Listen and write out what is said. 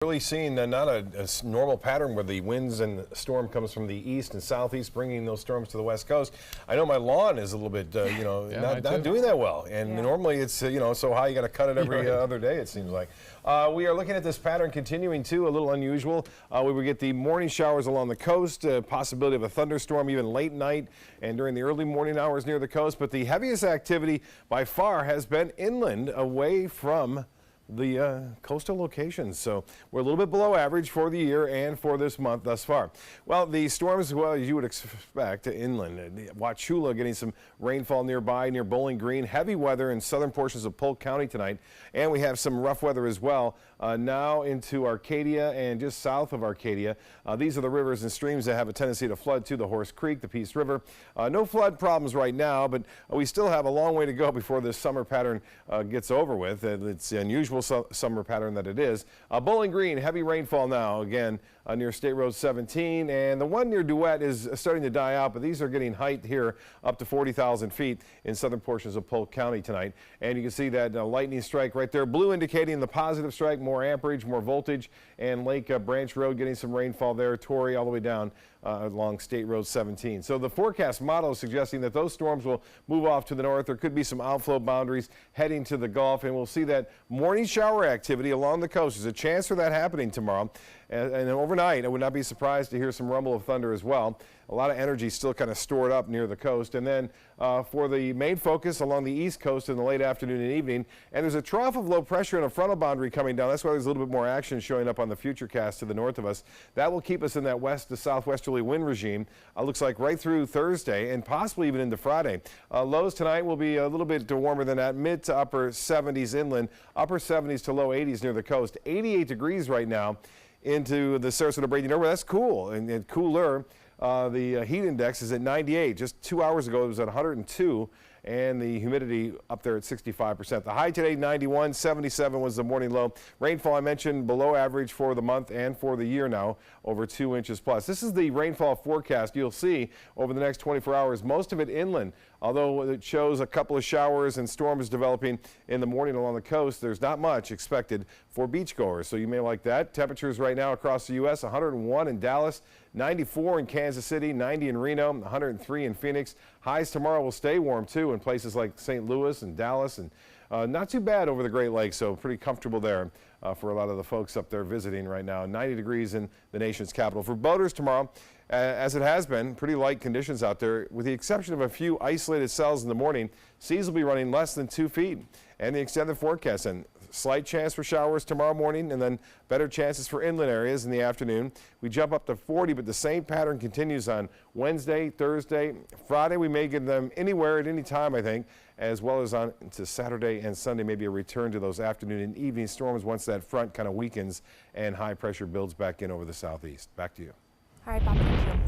Really seeing not a normal pattern where the winds and the storm comes from the east and southeast, bringing those storms to the west coast. I know my lawn is a little bit, not doing that well. And normally it's, so high you got to cut it every other day, it seems like. We are looking at this pattern continuing too, a little unusual. We would get the morning showers along the coast, possibility of a thunderstorm even late night and during the early morning hours near the coast. But the heaviest activity by far has been inland, away from the coastal locations. So we're a little bit below average for the year and for this month thus far. Well, the storms, well, as you would expect, inland. Wauchula getting some rainfall nearby near Bowling Green. Heavy weather in southern portions of Polk County tonight. And we have some rough weather as well now into Arcadia and just south of Arcadia. These are the rivers and streams that have a tendency to flood to the Horse Creek, the Peace River. No flood problems right now, but we still have a long way to go before this summer pattern gets over with. It's unusual summer pattern that it is. Bowling Green, heavy rainfall now again near State Road 17, and the one near Duet is starting to die out, but these are getting height here up to 40,000 feet in southern portions of Polk County tonight. And you can see that lightning strike right there, blue indicating the positive strike, more amperage, more voltage, and Lake Branch Road getting some rainfall there, Torrey all the way down along State Road 17. So the forecast model is suggesting that those storms will move off to the north. There could be some outflow boundaries heading to the Gulf, and we'll see that morning shower activity along the coast. There's a chance for that happening tomorrow. And overnight, I would not be surprised to hear some rumble of thunder as well. A lot of energy still kind of stored up near the coast. And then for the main focus along the east coast in the late afternoon and evening, and there's a trough of low pressure and a frontal boundary coming down. That's why there's a little bit more action showing up on the futurecast to the north of us. That will keep us in that west to southwesterly wind regime. Looks like right through Thursday and possibly even into Friday. Lows tonight will be a little bit warmer than that, mid to upper 70s inland, upper 70s to low 80s near the coast. 88 degrees right now into the Sarasota-Brady Norwood. That's cool and cooler. The heat index is at 98. Just 2 hours ago, it was at 102, and the humidity up there at 65%. The high today, 91, 77 was the morning low. Rainfall, I mentioned, below average for the month and for the year now, over 2 inches plus. This is the rainfall forecast you'll see over the next 24 hours, most of it inland. Although it shows a couple of showers and storms developing in the morning along the coast, there's not much expected for beachgoers, so you may like that. Temperatures right now across the U.S., 101 in Dallas, 94 in Kansas City, 90 in Reno, 103 in Phoenix. Highs tomorrow will stay warm, too, in places like St. Louis and Dallas, and not too bad over the Great Lakes, so pretty comfortable there for a lot of the folks up there visiting right now. 90 degrees in the nation's capital. For boaters tomorrow, as it has been, pretty light conditions out there, with the exception of a few isolated cells in the morning. Seas will be running less than 2 feet. And the extended forecast, and slight chance for showers tomorrow morning, and then better chances for inland areas in the afternoon. We jump up to 40, but the same pattern continues on Wednesday, Thursday, Friday. We may get them anywhere at any time, I think, as well as on to Saturday and Sunday, maybe a return to those afternoon and evening storms once that front kind of weakens and high pressure builds back in over the southeast. Back to you. All right, Bob, thank you.